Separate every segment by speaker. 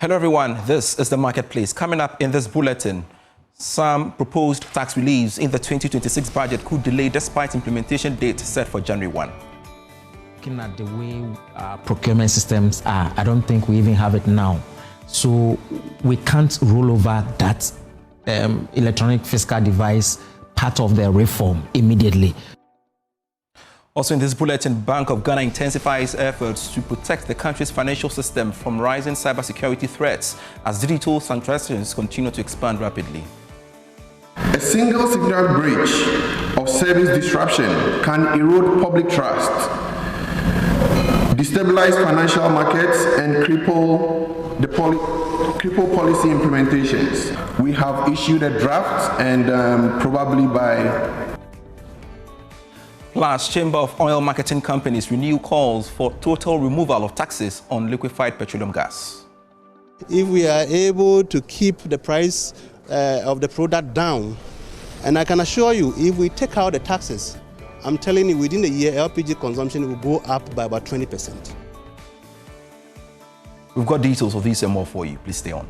Speaker 1: Hello everyone, this is The Marketplace. Coming up in this bulletin, some proposed tax reliefs in the 2026 budget could delay despite implementation date set for January 1.
Speaker 2: Looking at the way procurement systems are, I don't think we even have it now. So we can't roll over that electronic fiscal device part of the reform immediately.
Speaker 1: Also in this bulletin, Bank of Ghana intensifies efforts to protect the country's financial system from rising cybersecurity threats as digital transactions continue to expand rapidly.
Speaker 3: A single signal breach of service disruption can erode public trust, destabilize financial markets, and cripple policy implementations. We have issued a draft and probably by...
Speaker 1: Plus, Chamber of Oil Marketing Companies renew calls for total removal of taxes on liquefied petroleum gas.
Speaker 4: If we are able to keep the price of the product down, and I can assure you, if we take out the taxes, I'm telling you, within a year, LPG consumption will go up by about 20%.
Speaker 1: We've got details of these and more for you. Please stay on.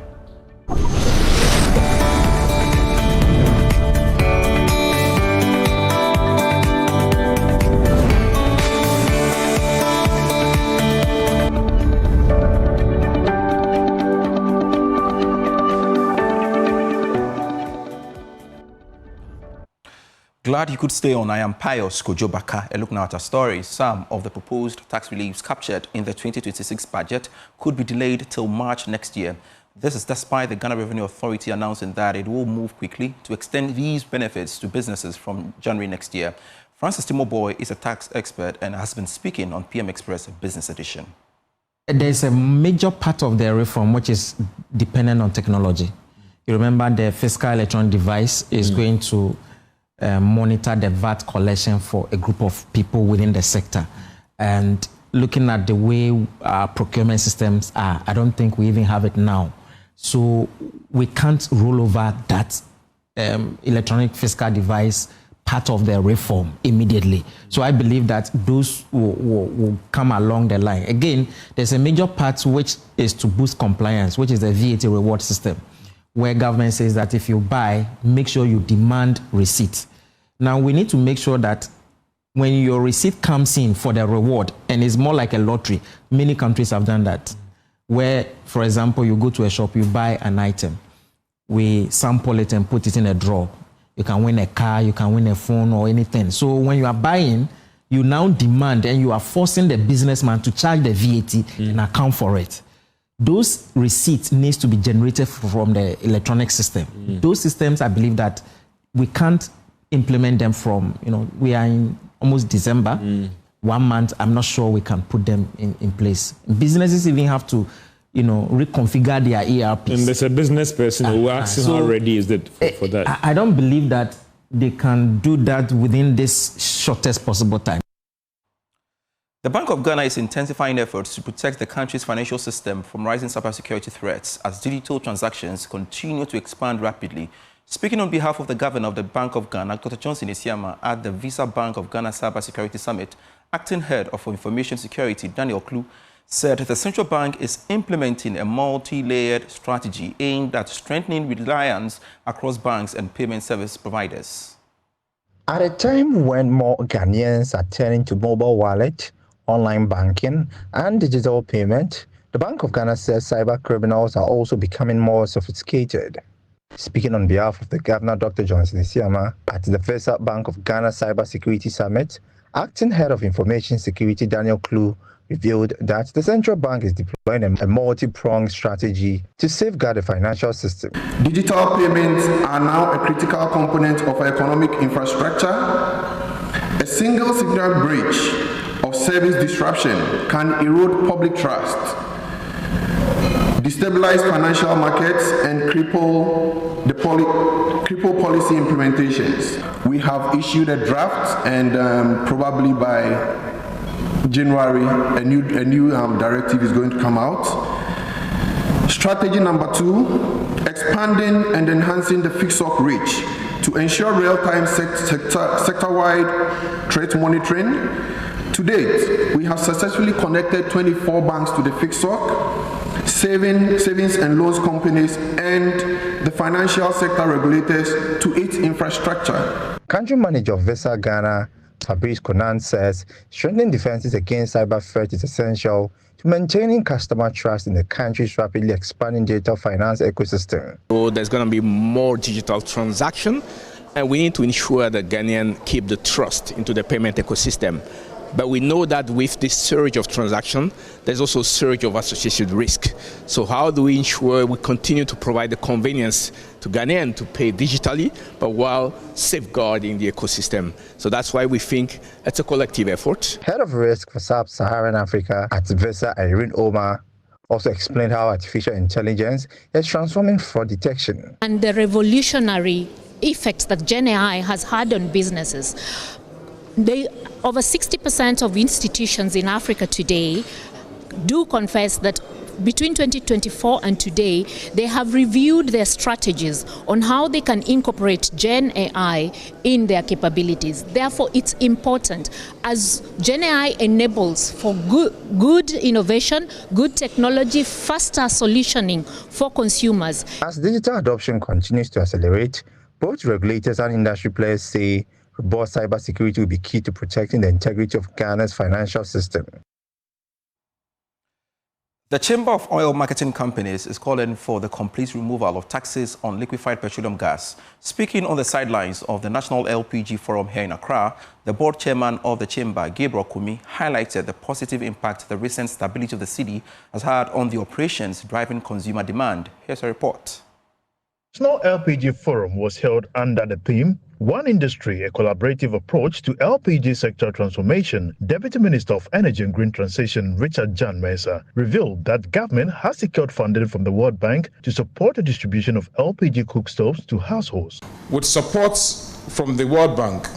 Speaker 1: Glad you could stay on. I am Pius Kojobaka. A look now at our story. Some of the proposed tax reliefs captured in the 2026 budget could be delayed till March next year. This is despite the Ghana Revenue Authority announcing that it will move quickly to extend these benefits to businesses from January next year. Francis Timoboy is a tax expert and has been speaking on PM Express Business Edition.
Speaker 2: There's a major part of the reform which is dependent on technology. You remember the fiscal electronic device is going to monitor the VAT collection for a group of people within the sector. And looking at the way procurement systems are, I don't think we even have it now. So we can't roll over that electronic fiscal device part of the reform immediately. So I believe that those will come along the line. Again, there's a major part which is to boost compliance, which is the VAT reward system, where government says that if you buy, make sure you demand receipt. Now, we need to make sure that when your receipt comes in for the reward, and it's more like a lottery, many countries have done that, where, for example, you go to a shop, you buy an item, we sample it and put it in a drawer. You can win a car, you can win a phone or anything. So when you are buying, you now demand and you are forcing the businessman to charge the VAT and account for it. Those receipts needs to be generated from the electronic system. Those systems, I believe that we can't implement them from, we are in almost December, 1 month, I'm not sure we can put them in place. Businesses even have to, reconfigure their ERPs.
Speaker 5: And there's a business person who asks how ready is it for that?
Speaker 2: I don't believe that they can do that within this shortest possible time.
Speaker 1: The Bank of Ghana is intensifying efforts to protect the country's financial system from rising cybersecurity threats as digital transactions continue to expand rapidly. Speaking on behalf of the governor of the Bank of Ghana, Dr. Johnson Isiama, at the Visa Bank of Ghana Cybersecurity Summit, acting head of information security, Daniel Klu, said the central bank is implementing a multi-layered strategy aimed at strengthening reliance across banks and payment service providers.
Speaker 6: At a time when more Ghanaians are turning to mobile wallet, online banking, and digital payment, the Bank of Ghana says cyber criminals are also becoming more sophisticated. Speaking on behalf of the governor, Dr. Johnson Isiama, at the Visa Bank of Ghana Cybersecurity Summit, acting head of information security Daniel Klu revealed that the central bank is deploying a multi-pronged strategy to safeguard the financial system.
Speaker 3: Digital payments are now a critical component of our economic infrastructure. A single signal breach of service disruption can erode public trust, destabilize financial markets, and cripple policy implementations. We have issued a draft and probably by January a new directive is going to come out. Strategy number 2, expanding and enhancing the FICSOC reach to ensure real-time sector-wide threat monitoring. To date, we have successfully connected 24 banks to the FICSOC. savings and loans companies, and the financial sector regulators to its infrastructure.
Speaker 6: Country manager of Visa Ghana, Fabrice Conan, says strengthening defenses against cyber threat is essential to maintaining customer trust in the country's rapidly expanding digital finance ecosystem.
Speaker 7: So there's going to be more digital transaction, and we need to ensure that Ghanaians keep the trust into the payment ecosystem. But we know that with this surge of transaction, there's also a surge of associated risk. So how do we ensure we continue to provide the convenience to Ghanaians to pay digitally, but while safeguarding the ecosystem? So that's why we think it's a collective effort.
Speaker 6: Head of Risk for Sub-Saharan Africa at Visa, Irene Omar, also explained how artificial intelligence is transforming fraud detection.
Speaker 8: And the revolutionary effects that Gen AI has had on businesses. Over 60% of institutions in Africa today do confess that between 2024 and today, they have reviewed their strategies on how they can incorporate Gen AI in their capabilities. Therefore, it's important as Gen AI enables for good innovation, good technology, faster solutioning for consumers.
Speaker 6: As digital adoption continues to accelerate, both regulators and industry players say robust cybersecurity will be key to protecting the integrity of Ghana's financial system.
Speaker 1: The Chamber of Oil Marketing Companies is calling for the complete removal of taxes on liquefied petroleum gas. Speaking on the sidelines of the National LPG Forum here in Accra, the board chairman of the chamber, Gabriel Kumi, highlighted the positive impact the recent stability of the city has had on the operations driving consumer demand. Here's a report.
Speaker 9: The National LPG Forum was held under the theme, One Industry, a collaborative approach to LPG sector transformation. Deputy Minister of Energy and Green Transition, Richard Jan Mensah, revealed that government has secured funding from the World Bank to support the distribution of LPG cookstoves to households.
Speaker 10: With support from the World Bank,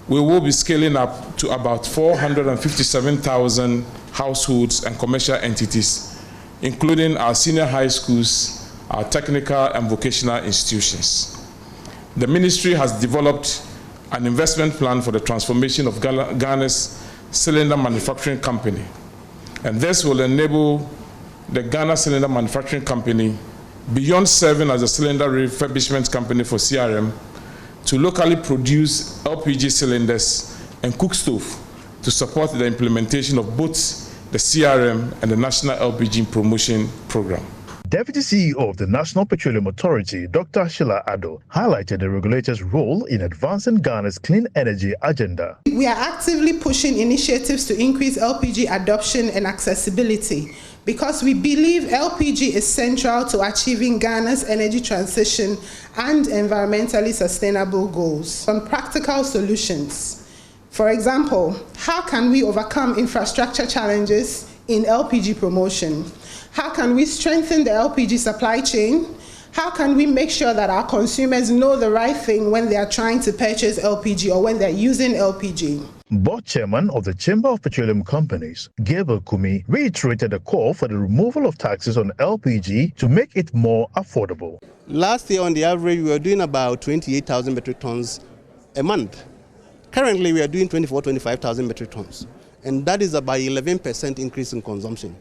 Speaker 10: we will be scaling up to about 457,000 households and commercial entities, including our senior high schools, our technical and vocational institutions. The ministry has developed an investment plan for the transformation of Ghana's cylinder manufacturing company. And this will enable the Ghana Cylinder Manufacturing Company, beyond serving as a cylinder refurbishment company for CRM, to locally produce LPG cylinders and cookstove to support the implementation of both the CRM and the National LPG Promotion Program.
Speaker 9: Deputy CEO of the National Petroleum Authority, Dr. Sheila Addo, highlighted the regulator's role in advancing Ghana's clean energy agenda.
Speaker 11: We are actively pushing initiatives to increase LPG adoption and accessibility because we believe LPG is central to achieving Ghana's energy transition and environmentally sustainable goals. Some practical solutions. For example, how can we overcome infrastructure challenges in LPG promotion? How can we strengthen the LPG supply chain? How can we make sure that our consumers know the right thing when they are trying to purchase LPG or when they're using LPG?
Speaker 9: Board chairman of the Chamber of Petroleum Companies, Gabriel Kumi, reiterated a call for the removal of taxes on LPG to make it more affordable.
Speaker 4: Last year, on the average, we were doing about 28,000 metric tons a month. Currently, we are doing 25,000 metric tons. And that is about 11% increase in consumption.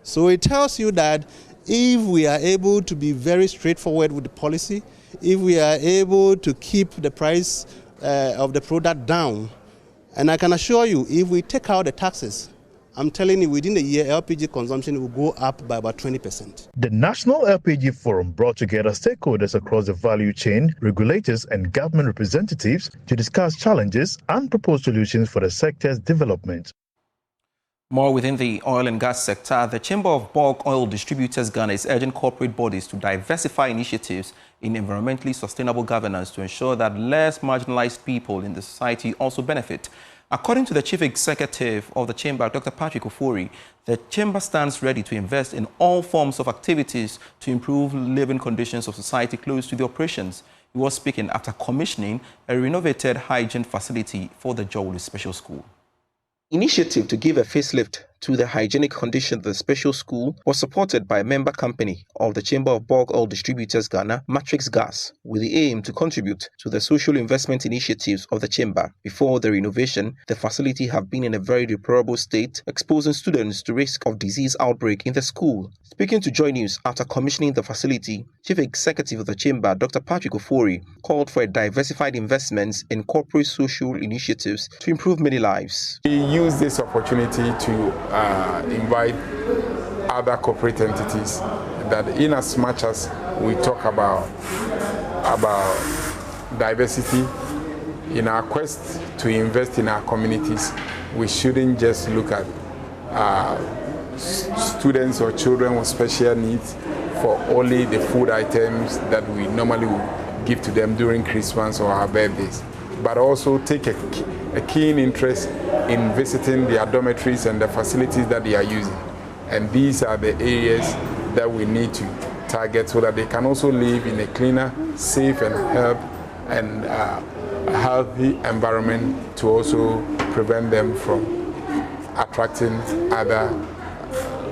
Speaker 4: So it tells you that if we are able to be very straightforward with the policy, if we are able to keep the price of the product down, and I can assure you, if we take out the taxes, I'm telling you, within a year, LPG consumption will go up by about 20%.
Speaker 9: The National LPG Forum brought together stakeholders across the value chain, regulators and government representatives to discuss challenges and propose solutions for the sector's development.
Speaker 1: More within the oil and gas sector, the Chamber of BoG Oil Distributors Ghana is urging corporate bodies to diversify initiatives in environmentally sustainable governance to ensure that less marginalized people in the society also benefit. According to the Chief Executive of the Chamber, Dr. Patrick Ofori, the Chamber stands ready to invest in all forms of activities to improve living conditions of society close to the operations. He was speaking after commissioning a renovated hygiene facility for the Jowlu Special School.
Speaker 12: Initiative to give a facelift
Speaker 1: to the hygienic condition of the special school was supported by a member company of the Chamber of BoG Oil Distributors Ghana, Matrix Gas, with the aim to contribute to the social investment initiatives of the chamber. Before the renovation, the facility have been in a very deplorable state, exposing students to risk of disease outbreak in the school. Speaking to Joy News after commissioning the facility, Chief Executive of the chamber, Dr. Patrick Ofori, called for a diversified investments in corporate social initiatives to improve many lives.
Speaker 12: We use this opportunity to invite other corporate entities that, in as much as we talk about diversity, in our quest to invest in our communities, we shouldn't just look at students or children with special needs for only the food items that we normally would give to them during Christmas or our birthdays, but also take a keen interest in visiting their dormitories and the facilities that they are using. And these are the areas that we need to target so that they can also live in a cleaner, safe and healthy environment to also prevent them from attracting other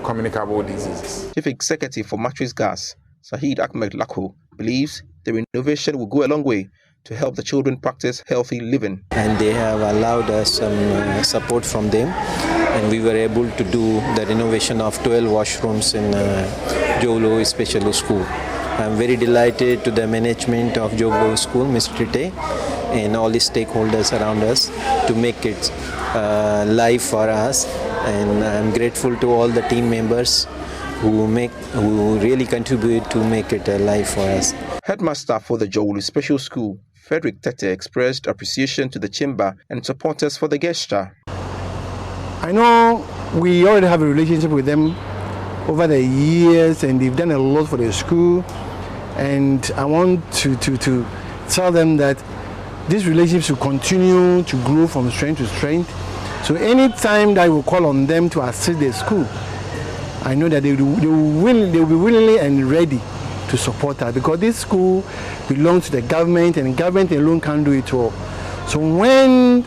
Speaker 12: communicable diseases.
Speaker 1: Chief Executive for Matrix Gas, Sahid Ahmed Lako, believes the renovation will go a long way to help the children practice healthy living.
Speaker 13: And they have allowed us some support from them, and we were able to do the renovation of 12 washrooms in Joglo Special School. I'm very delighted to the management of Joglo School, Mr. Tite, and all the stakeholders around us to make it live for us. And I'm grateful to all the team members who really contribute to make it live for us.
Speaker 1: Headmaster for the Joglo Special School, Frederick Tete, expressed appreciation to the chamber and supporters for the gesture.
Speaker 14: I know we already have a relationship with them over the years, and they've done a lot for the school, and I want to tell them that this relationship should continue to grow from strength to strength. So anytime that we call on them to assist the school, I know that they will be willingly and ready to support us, because this school belongs to the government, and the government alone can't do it all. So when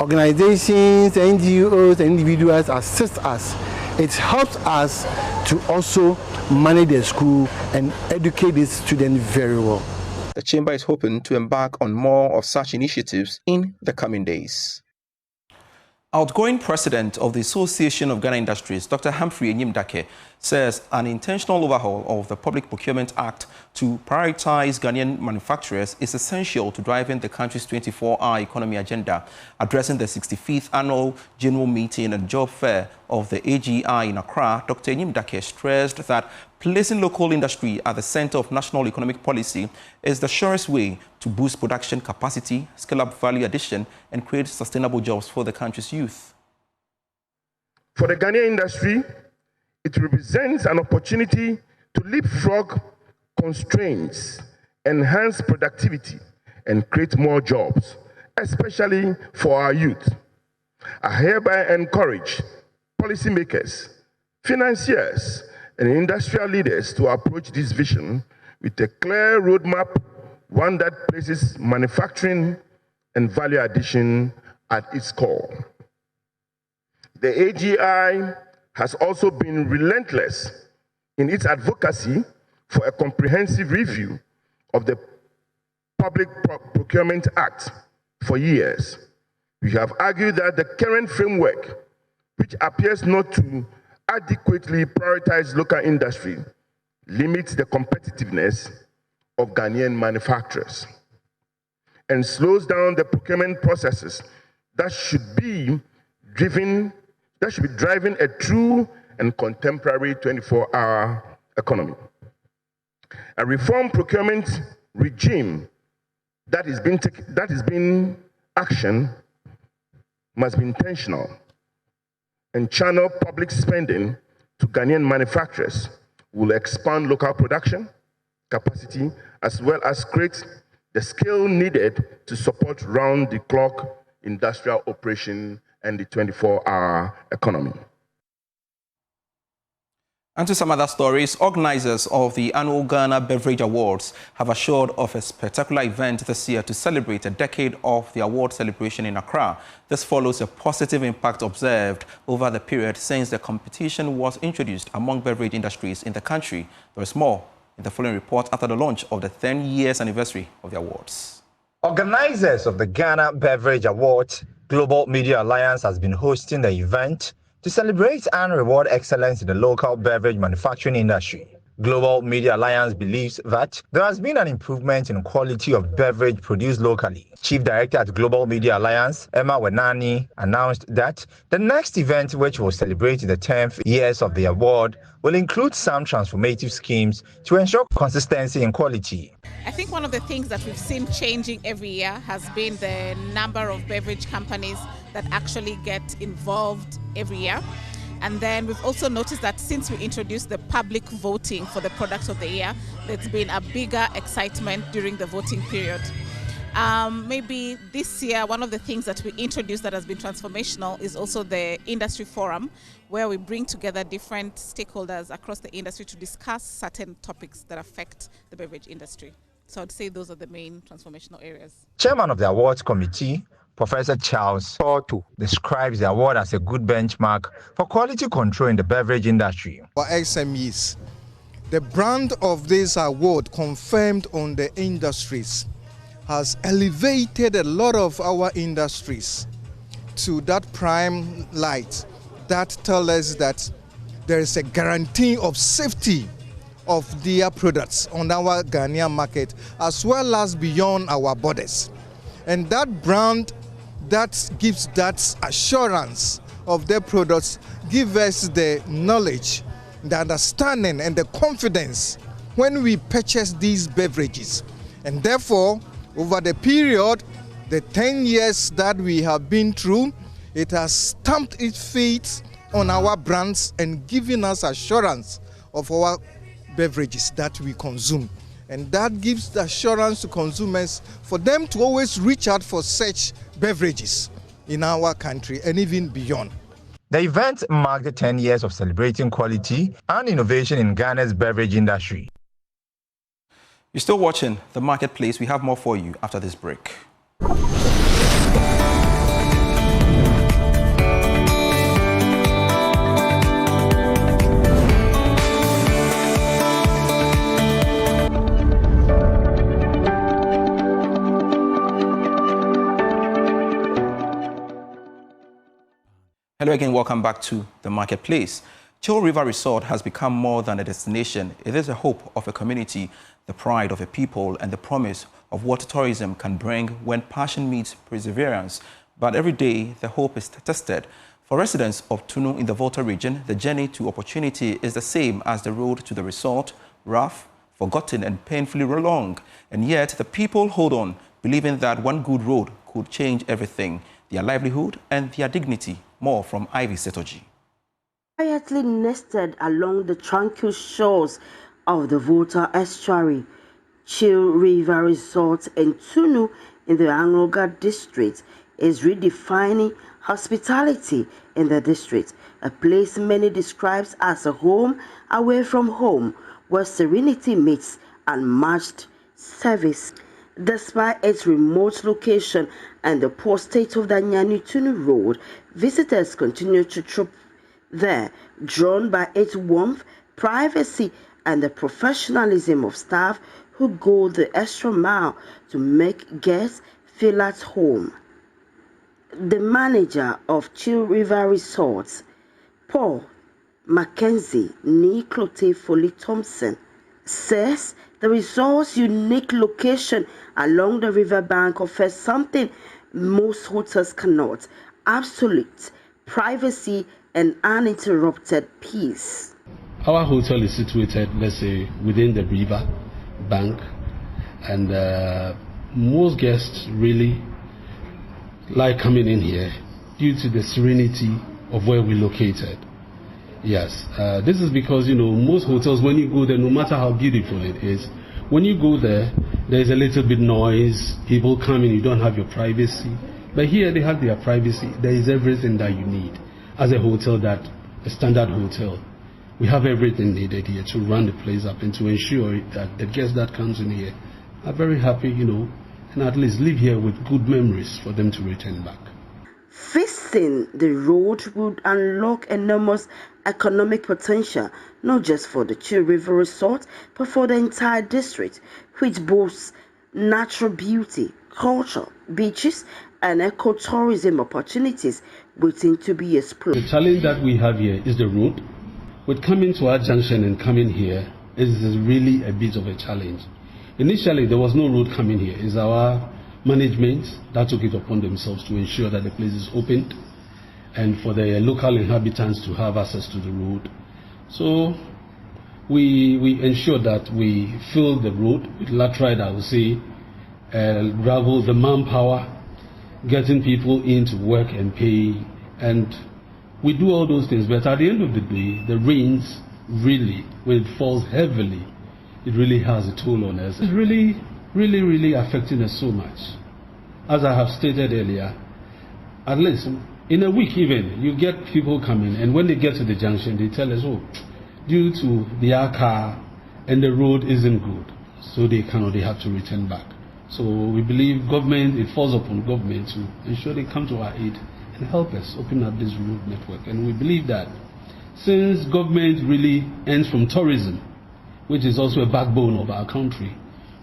Speaker 14: organizations, NGOs, and individuals assist us, it helps us to also manage the school and educate these students very well.
Speaker 1: The chamber is hoping to embark on more of such initiatives in the coming days. Outgoing president of the Association of Ghana Industries, Dr. Humphrey Enyimdake, says an intentional overhaul of the Public Procurement Act to prioritize Ghanaian manufacturers is essential to driving the country's 24-hour economy agenda. Addressing the 65th Annual General Meeting and Job Fair of the AGI in Accra, Dr. Enyimdake stressed that placing local industry at the center of national economic policy is the surest way to boost production capacity, scale up value addition, and create sustainable jobs for the country's youth.
Speaker 15: For the Ghanaian industry, it represents an opportunity to leapfrog constraints, enhance productivity, and create more jobs, especially for our youth. I hereby encourage policymakers, financiers, and industrial leaders to approach this vision with a clear roadmap, one that places manufacturing and value addition at its core. The AGI has also been relentless in its advocacy for a comprehensive review of the Public Procurement Act for years. We have argued that the current framework, which appears not to adequately prioritize local industry, limits the competitiveness of Ghanaian manufacturers and slows down the procurement processes that should be driving a true and contemporary 24-hour economy. A reform procurement regime that is being action must be intentional and channel public spending to Ghanaian manufacturers, will expand local production capacity, as well as create the skill needed to support round-the-clock industrial operation and the 24-hour economy.
Speaker 1: And to some other stories, organizers of the annual Ghana Beverage Awards have assured of a spectacular event this year to celebrate a decade of the award celebration in Accra. This follows a positive impact observed over the period since the competition was introduced among beverage industries in the country. There is more in the following report after the launch of the 10 years anniversary of the awards.
Speaker 6: Organizers of the Ghana Beverage Awards, Global Media Alliance has been hosting the event to celebrate and reward excellence in the local beverage manufacturing industry. Global Media Alliance believes that there has been an improvement in quality of beverage produced locally. Chief Director at Global Media Alliance, Emma Wenani, announced that the next event, which will celebrate the 10th years of the award, will include some transformative schemes to ensure consistency and quality.
Speaker 16: I think one of the things that we've seen changing every year has been the number of beverage companies that actually get involved every year. And then we've also noticed that since we introduced the public voting for the products of the year, there's been a bigger excitement during the voting period. Maybe this year, one of the things that we introduced that has been transformational is also the industry forum, where we bring together different stakeholders across the industry to discuss certain topics that affect the beverage industry. So I'd say those are the main transformational areas.
Speaker 6: Chairman of the awards committee, Professor Charles Porto, describes the award as a good benchmark for quality control in the beverage industry.
Speaker 17: For SMEs, the brand of this award confirmed on the industries has elevated a lot of our industries to that prime light that tells us that there is a guarantee of safety of their products on our Ghanaian market as well as beyond our borders. And that brand that gives that assurance of their products gives us the knowledge, the understanding and the confidence when we purchase these beverages. And therefore, over the period, the 10 years that we have been through, it has stamped its feet on our brands and given us assurance of our beverages that we consume. And that gives the assurance to consumers for them to always reach out for such beverages in our country and even beyond.
Speaker 6: The event marked the 10 years of celebrating quality and innovation in Ghana's beverage industry.
Speaker 1: You're still watching The Marketplace. We have more for you after this break. Hello again, welcome back to The Marketplace. Chill River Resort has become more than a destination. It is a hope of a community, the pride of a people, and the promise of what tourism can bring when passion meets perseverance. But every day, the hope is tested. For residents of Tunu in the Volta region, the journey to opportunity is the same as the road to the resort, rough, forgotten, and painfully long. And yet, the people hold on, believing that one good road could change everything, their livelihood and their dignity. More from Ivy Setoji.
Speaker 18: Quietly nested along the tranquil shores of the Volta estuary, Chill River Resort in Tunu in the Angloga district is redefining hospitality in the district, a place many describe as a home away from home, where serenity meets unmatched service. Despite its remote location and the poor state of the Nyani-Tunu road, visitors continue to troop there, drawn by its warmth, privacy, and the professionalism of staff who go the extra mile to make guests feel at home. The manager of Chill River Resorts, Paul Mackenzie Niklote Foley Thompson, says the resort's unique location along the riverbank offers something most hotels cannot: absolute privacy and uninterrupted peace.
Speaker 19: Our hotel is situated, let's say, within the river bank, and most guests really like coming in here due to the serenity of where we're located. Yes, this is because, you know, most hotels, when you go there, no matter how beautiful it is, when you go there, there's a little bit noise, people come in, you don't have your privacy. But here they have their privacy. There is everything that you need as a hotel, that a standard hotel. we have everything needed here to run the place up and to ensure that the guests that comes in here are very happy, and at least live here with good memories for them to return back.
Speaker 18: Fixing the road would unlock enormous economic potential, not just for the Chill River Resort, but for the entire district, which boasts natural beauty, culture, beaches, and ecotourism opportunities waiting to be explored.
Speaker 19: The challenge that we have here is the road. With coming to our junction and coming here is really a bit of a challenge. Initially, there was no road coming here. It's our management that took it upon themselves to ensure that the place is opened and for the local inhabitants to have access to the road. So we ensure that we fill the road with laterite, I would say, gravel, the manpower, getting people in to work and pay, and we do all those things. But at the end of the day, the rains really, when it falls heavily, it really has a toll on us. It's really affecting us so much. As I have stated earlier, at least in a week even, you get people coming, and when they get to the junction, they tell us, oh, due to their car and the road isn't good, so they have to return back. So we believe government, it falls upon government to ensure they come to our aid and help us open up this road network. And we believe that since government really earns from tourism, which is also a backbone of our country,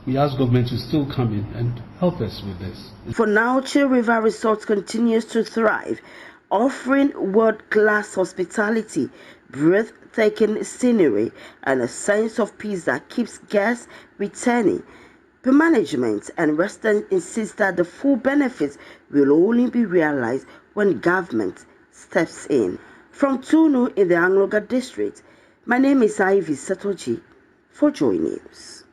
Speaker 19: we ask government to still come in and help us with this.
Speaker 18: For now, Chill River Resort continues to thrive, offering world-class hospitality, breathtaking scenery, and a sense of peace that keeps guests returning. The management and residents insist that the full benefits will only be realized when government steps in. From Tunu in the Angloga district, my name is Ivy Setoji for Joy News.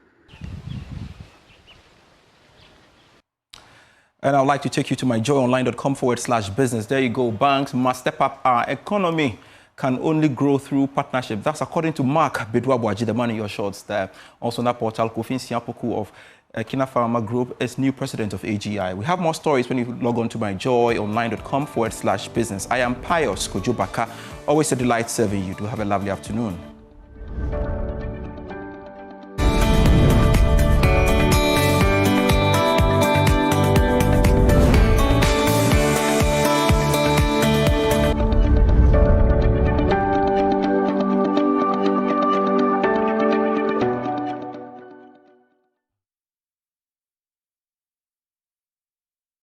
Speaker 1: And I'd like to take you to myjoyonline.com/business. There you go. Banks must step up. Our economy can only grow through partnership. That's according to Mark Bedwabuaji, the man in your shorts there. Also, on that portal, Kofin Siapoku of Kina Pharma Group is new president of AGI. We have more stories when you log on to myjoyonline.com/business. I am Pius Kojubaka. Always a delight serving you. Do have a lovely afternoon.